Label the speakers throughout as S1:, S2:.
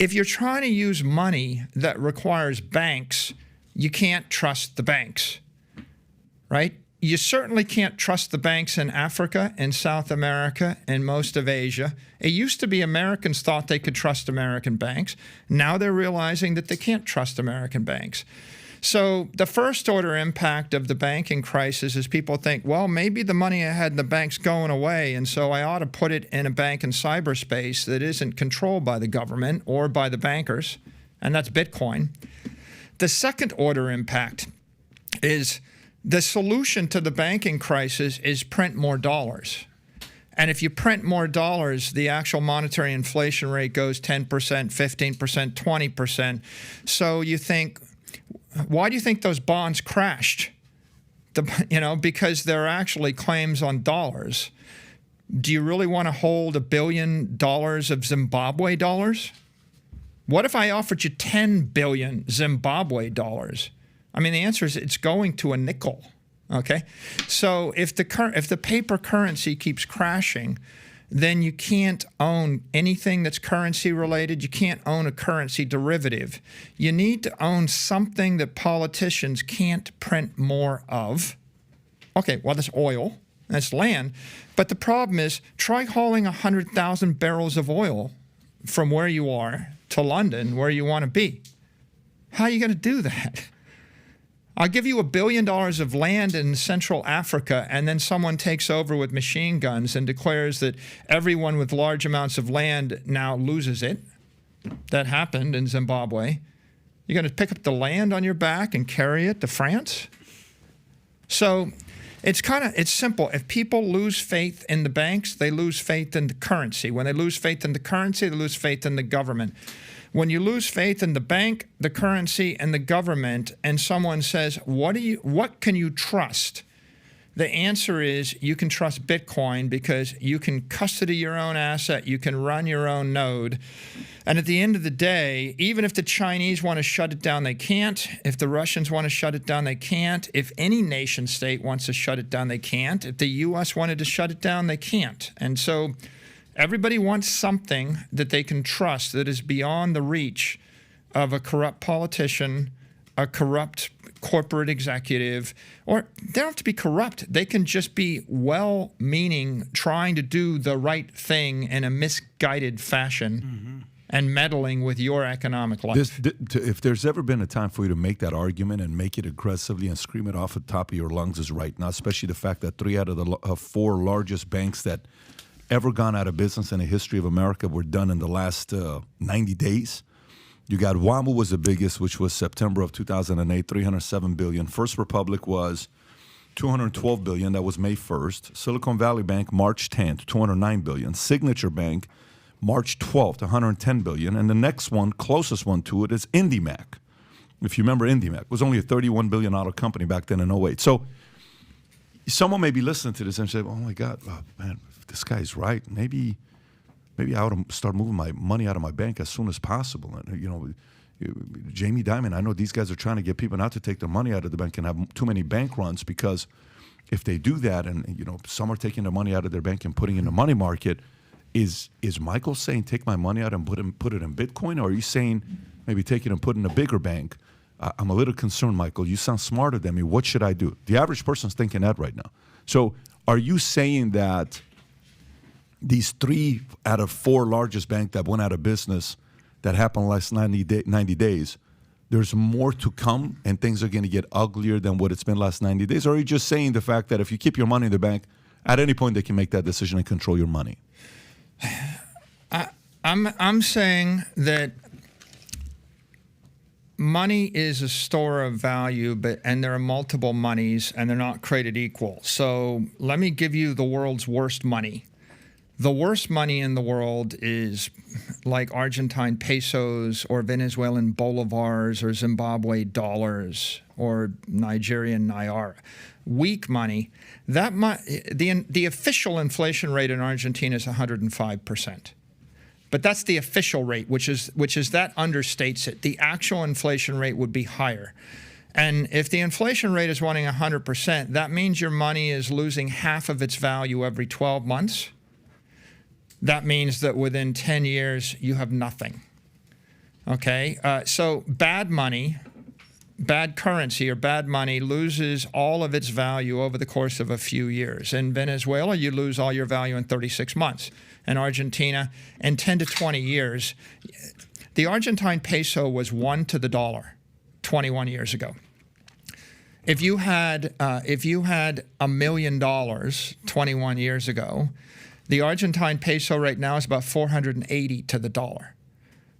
S1: if you're trying to use money that requires banks, you can't trust the banks, right? You certainly can't trust the banks in Africa, in South America, and most of Asia. It used to be Americans thought they could trust American banks. Now they're realizing that they can't trust American banks. So the first order impact of the banking crisis is people think, well, maybe the money I had in the bank's going away, and so I ought to put it in a bank in cyberspace that isn't controlled by the government or by the bankers, and that's Bitcoin. The second order impact is the solution to the banking crisis is print more dollars. And if you print more dollars, the actual monetary inflation rate goes 10%, 15%, 20%. So you think, why do you think those bonds crashed? Because they're actually claims on dollars. Do you really want to hold $1 billion of Zimbabwe dollars? What if I offered you 10 billion Zimbabwe dollars? I mean, the answer is it's going to a nickel, okay? So if the paper currency keeps crashing, then you can't own anything that's currency related. You can't own a currency derivative. You need to own something that politicians can't print more of. Okay, well, that's oil, that's land. But the problem is, try hauling 100,000 barrels of oil from where you are to London, where you want to be. How are you going to do that? I'll give you $1 billion of land in Central Africa, and then someone takes over with machine guns and declares that everyone with large amounts of land now loses it. That happened in Zimbabwe. You're going to pick up the land on your back and carry it to France? So it's simple. If people lose faith in the banks, they lose faith in the currency. When they lose faith in the currency, they lose faith in the government. When you lose faith in the bank, the currency, and the government, and someone says, what can you trust? The answer is you can trust Bitcoin because you can custody your own asset, you can run your own node. And at the end of the day, even if the Chinese want to shut it down, they can't. If the Russians want to shut it down, they can't. If any nation state wants to shut it down, they can't. If the US wanted to shut it down, they can't. And so everybody wants something that they can trust that is beyond the reach of a corrupt politician, a corrupt corporate executive, or they don't have to be corrupt. They can just be well-meaning, trying to do the right thing in a misguided fashion and meddling with your economic life.
S2: If there's ever been a time for you to make that argument and make it aggressively and scream it off the top of your lungs is right now, especially the fact that 3 out of the 4 largest banks that ever gone out of business in the history of America were done in the last 90 days. You got WAMU was the biggest, which was September of 2008, $307 billion. First Republic was $212 billion. That was May 1st. Silicon Valley Bank, March 10th, $209 billion. Signature Bank, March 12th, $110 billion. And the next one, closest one to it, is IndyMac. If you remember, IndyMac was only a $31 billion company back then in 08. So someone may be listening to this and say, oh, my God, man, this guy's right. Maybe I ought to start moving my money out of my bank as soon as possible. And Jamie Dimon, I know these guys are trying to get people not to take their money out of the bank and have too many bank runs, because if they do that and some are taking their money out of their bank and putting it in the money market, is Michael saying take my money out and put it in Bitcoin, or are you saying maybe take it and put it in a bigger bank? I'm a little concerned, Michael. You sound smarter than me. What should I do? The average person's thinking that right now. So are you saying that these 3 out of 4 largest banks that went out of business that happened last 90 days, there's more to come and things are going to get uglier than what it's been last 90 days? Or are you just saying the fact that if you keep your money in the bank, at any point they can make that decision and control your money?
S1: I'm saying that money is a store of value, and there are multiple monies, and they're not created equal. So let me give you the world's worst money. The worst money in the world is like Argentine pesos or Venezuelan bolivars or Zimbabwe dollars or Nigerian naira. Weak money. The official inflation rate in Argentina is 105%. But that's the official rate, which is that understates it. The actual inflation rate would be higher. And if the inflation rate is running 100%, that means your money is losing half of its value every 12 months. That means that within 10 years, you have nothing. Okay, so bad money, bad currency or bad money loses all of its value over the course of a few years. In Venezuela, you lose all your value in 36 months. In Argentina, in 10 to 20 years, the Argentine peso was 1 to the dollar 21 years ago. If you had $1 million 21 years ago, the Argentine peso right now is about 480 to the dollar.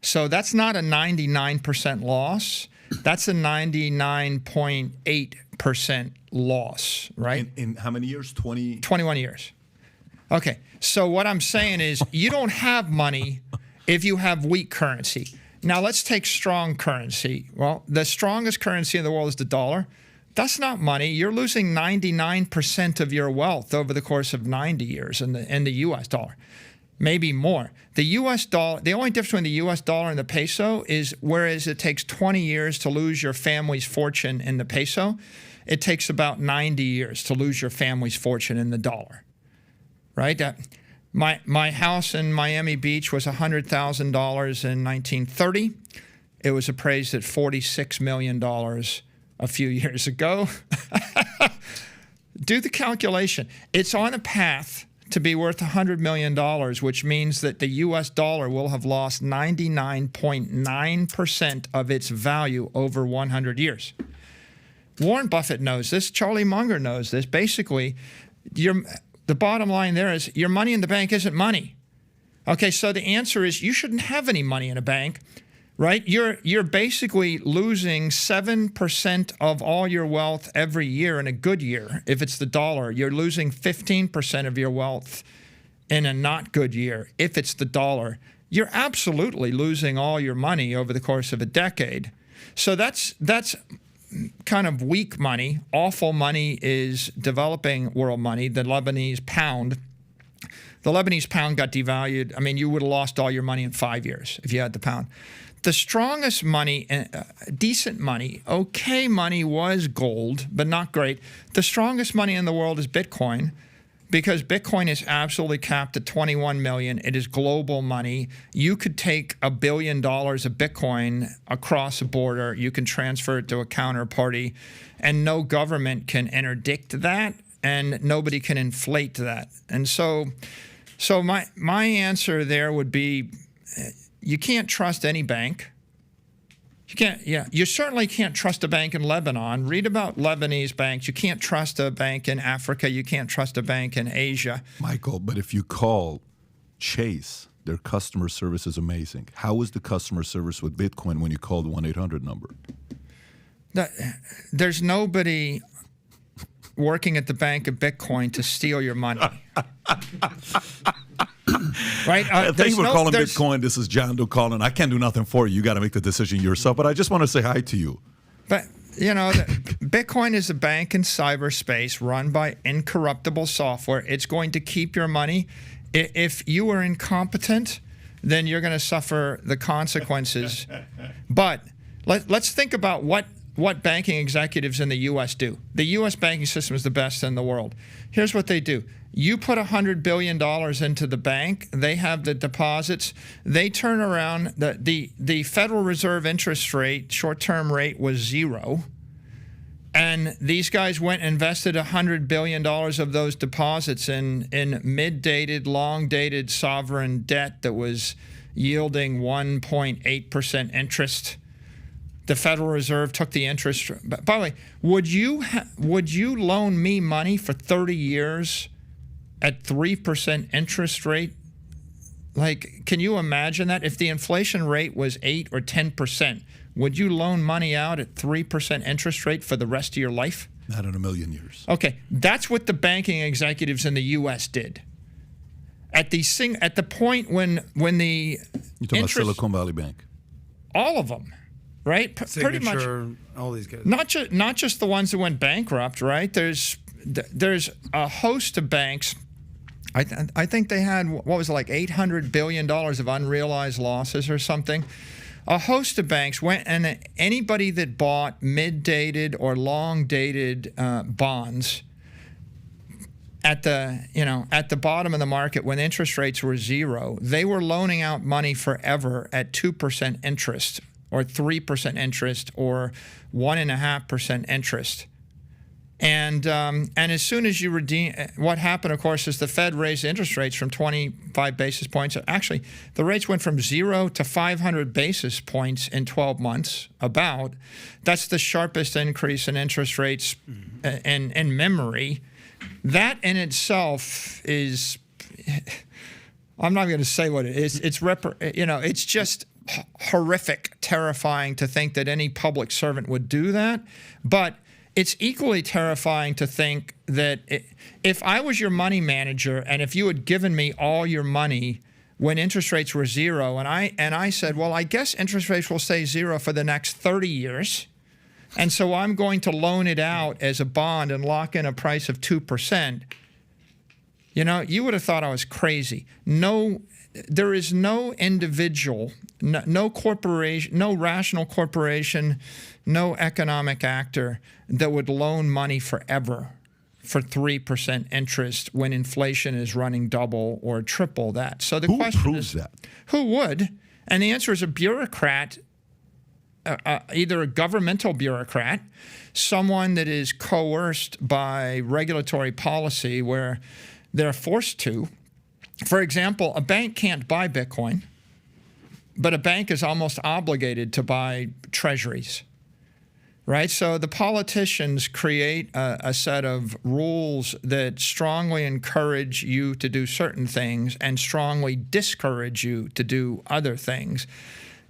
S1: So that's not a 99% loss. That's a 99.8% loss, right?
S2: In how many years?
S1: 21 years. Okay, so what I'm saying is you don't have money if you have weak currency. Now let's take strong currency. Well, the strongest currency in the world is the dollar. That's not money. You're losing 99% of your wealth over the course of 90 years in the U.S. dollar, maybe more. The U.S. dollar, the only difference between the U.S. dollar and the peso is whereas it takes 20 years to lose your family's fortune in the peso, it takes about 90 years to lose your family's fortune in the dollar, right? My house in Miami Beach was $100,000 in 1930. It was appraised at $46 million a few years ago. Do the calculation. It's on a path to be worth $100 million, which means that the U.S. dollar will have lost 99.9% of its value over 100 years. Warren Buffett knows this. Charlie Munger knows this. Basically, the bottom line there is your money in the bank isn't money. Okay, so the answer is you shouldn't have any money in a bank, right? You're basically losing 7% of all your wealth every year in a good year. If it's the dollar, you're losing 15% of your wealth in a not good year. If it's the dollar, you're absolutely losing all your money over the course of a decade. So that's kind of weak money. Awful money is developing world money, the Lebanese pound. The Lebanese pound got devalued. I mean, you would have lost all your money in 5 years if you had the pound. The strongest money, decent money, okay money was gold, but not great. The strongest money in the world is Bitcoin because Bitcoin is absolutely capped at 21 million. It is global money. You could take $1 billion of Bitcoin across a border. You can transfer it to a counterparty, and no government can interdict that, and nobody can inflate that. And so my answer there would be, you can't trust any bank. You certainly can't trust a bank in Lebanon. Read about Lebanese banks. You can't trust a bank in Africa. You can't trust a bank in Asia.
S2: Michael, but if you call Chase, their customer service is amazing. How was the customer service with Bitcoin when you called the 1-800 number?
S1: There's nobody working at the bank of Bitcoin to steal your money. Right?
S2: Thank you for calling Bitcoin. This is John Doe calling. I can't do nothing for you. You got to make the decision yourself. But I just want to say hi to you.
S1: But, you know, Bitcoin is a bank in cyberspace run by incorruptible software. It's going to keep your money. If you are incompetent, then you're going to suffer the consequences. But let's think about what banking executives in the U.S. do. The U.S. banking system is the best in the world. Here's what they do. You put $100 billion into the bank. They have the deposits. They turn around. The Federal Reserve interest rate, short-term rate, was 0. And these guys went and invested $100 billion of those deposits in mid-dated, long-dated sovereign debt that was yielding 1.8% interest. The Federal Reserve took the interest. By the way, would you loan me money for 30 years at 3% interest rate? Like, can you imagine that? If the inflation rate was 8 or 10%, would you loan money out at 3% interest rate for the rest of your life?
S2: Not in a million years.
S1: Okay, that's what the banking executives in the U.S. did. At the point when the
S2: You're talking about Silicon Valley Bank.
S1: All of them. Right, pretty much.
S3: All these guys.
S1: Not just the ones that went bankrupt. Right, there's a host of banks. I think they had, what was it, like $800 billion of unrealized losses or something. A host of banks went, and anybody that bought mid-dated or long-dated bonds at the bottom of the market when interest rates were zero, they were loaning out money forever at 2% interest or 3% interest or 1.5% interest. And as soon as you redeem, what happened, of course, is the Fed raised interest rates from 25 basis points. Actually, the rates went from 0 to 500 basis points in 12 months. That's the sharpest increase in interest rates in memory. That in itself is, I'm not going to say what it is. It's just horrific, terrifying to think that any public servant would do that. But it's equally terrifying to think that if I was your money manager and if you had given me all your money when interest rates were zero, and I said, well, I guess interest rates will stay zero for the next 30 years, and so I'm going to loan it out as a bond and lock in a price of 2%, you would have thought I was crazy. No, there is no individual, no corporation, no rational corporation, no economic actor that would loan money forever for 3% interest when inflation is running double or triple that. So the question is, who would? And the answer is a bureaucrat, either a governmental bureaucrat, someone that is coerced by regulatory policy where they're forced to. For example, a bank can't buy Bitcoin, but a bank is almost obligated to buy treasuries, right? So the politicians create a set of rules that strongly encourage you to do certain things and strongly discourage you to do other things.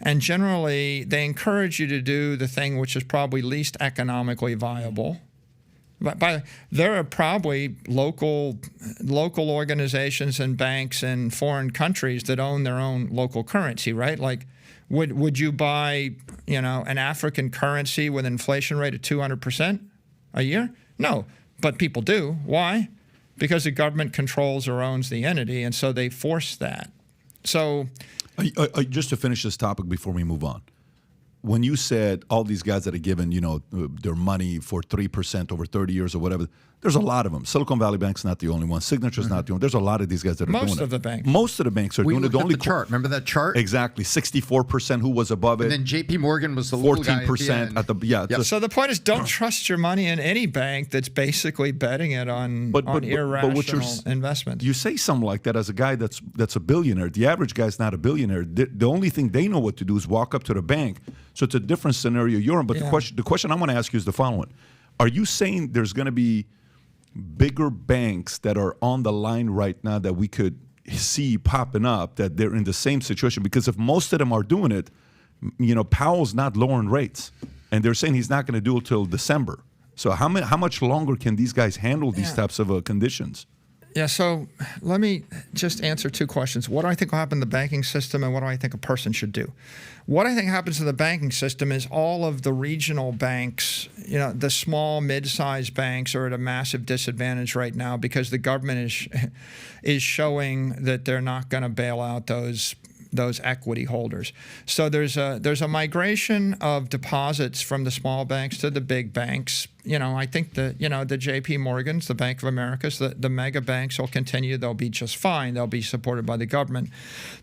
S1: And generally, they encourage you to do the thing which is probably least economically viable. But there are probably local organizations and banks in foreign countries that own their own local currency, right? Like, would you buy, an African currency with an inflation rate of 200% a year? No, but people do. Why? Because the government controls or owns the entity, and so they force that. So,
S2: just to finish this topic before we move on. When you said all these guys that are given, their money for 3% over 30 years or whatever, there's a lot of them. Silicon Valley Bank's not the only one. Signature's not the only one. There's a lot of these guys that are doing it.
S1: Most of the banks.
S2: Most of the banks are doing it.
S3: We looked at the chart. Remember that chart?
S2: Exactly. 64% who was above it.
S3: And then J.P. Morgan was the little guy
S2: 14% at the end.
S1: So the point is, don't trust your money in any bank that's basically betting it on irrational investments.
S2: You say something like that as a guy that's a billionaire. The average guy's not a billionaire. The only thing they know what to do is walk up to the bank. So it's a different scenario you're in. But the question I want to ask you is the following. Are you saying there's going to be bigger banks that are on the line right now that we could see popping up, that they're in the same situation? Because if most of them are doing it, Powell's not lowering rates. And they're saying he's not going to do it till December. So how much longer can these guys handle these types of conditions?
S1: Yeah, so let me just answer two questions. What do I think will happen in the banking system, and what do I think a person should do? What I think happens to the banking system is all of the regional banks, the small, mid-sized banks are at a massive disadvantage right now because the government is showing that they're not going to bail out those equity holders. So there's a migration of deposits from the small banks to the big banks. I think the J.P. Morgans, the Bank of Americas, the mega banks will continue. They'll be just fine. They'll be supported by the government.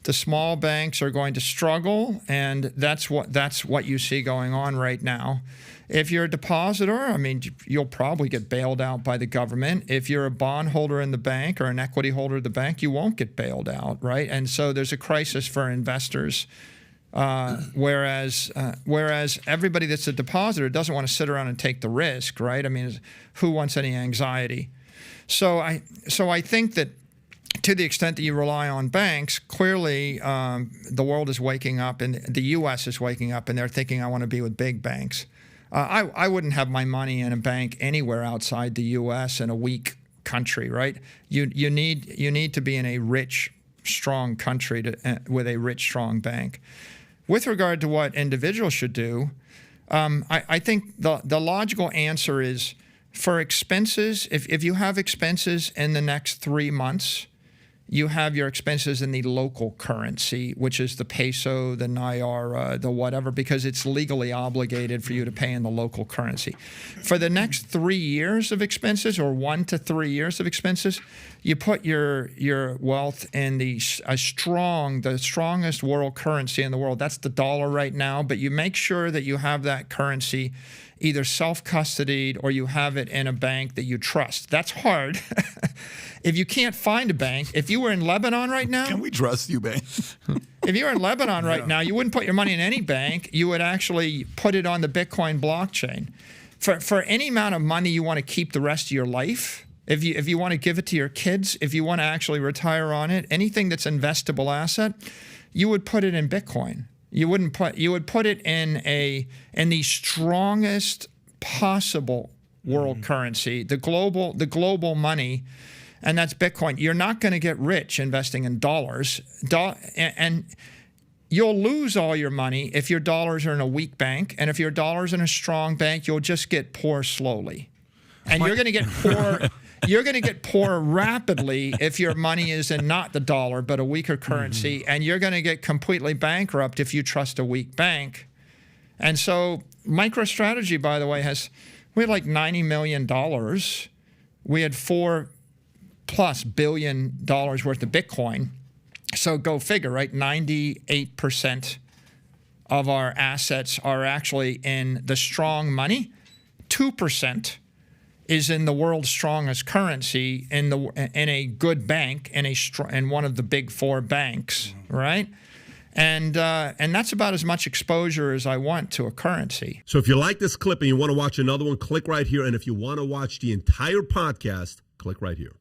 S1: The small banks are going to struggle, and that's what you see going on right now. If you're a depositor, you'll probably get bailed out by the government. If you're a bondholder in the bank or an equity holder of the bank, you won't get bailed out, right? And so there's a crisis for investors, whereas everybody that's a depositor doesn't want to sit around and take the risk, right? Who wants any anxiety? So I think that to the extent that you rely on banks, clearly the world is waking up, and the U.S. is waking up, and they're thinking, I want to be with big banks. I wouldn't have my money in a bank anywhere outside the U.S. in a weak country, right? You need to be in a rich, strong country with a rich, strong bank. With regard to what individuals should do, I think the logical answer is for expenses. If you have expenses in the next 3 months, you have your expenses in the local currency, which is the peso, the naira, the whatever, because it's legally obligated for you to pay in the local currency. For the next 3 years of expenses, or 1 to 3 years of expenses, you put your wealth in the strongest world currency in the world. That's the dollar right now, but you make sure that you have that currency either self-custodied or you have it in a bank that you trust. That's hard. If you can't find a bank, if you were in Lebanon right now...
S2: Can we trust you, bank?
S1: If you were in Lebanon right now, you wouldn't put your money in any bank. You would actually put it on the Bitcoin blockchain. For any amount of money you want to keep the rest of your life, if you want to give it to your kids, if you want to actually retire on it, anything that's investable asset, you would put it in Bitcoin. You would put it in the strongest possible world currency, the global money, and that's Bitcoin. You're not going to get rich investing in dollars, and you'll lose all your money if your dollars are in a weak bank, and if your dollars in a strong bank, you'll just get poor slowly, and you're going to get poor. You're going to get poor rapidly if your money is in not the dollar, but a weaker currency, and you're going to get completely bankrupt if you trust a weak bank. And so MicroStrategy, by the way, we had like $90 million. We had $4+ billion worth of Bitcoin. So go figure, right? 98% of our assets are actually in the strong money. 2% is in the world's strongest currency in a good bank, in one of the big 4 banks, right? And that's about as much exposure as I want to a currency.
S4: So if you like this clip and you want to watch another one, click right here. And if you want to watch the entire podcast, click right here.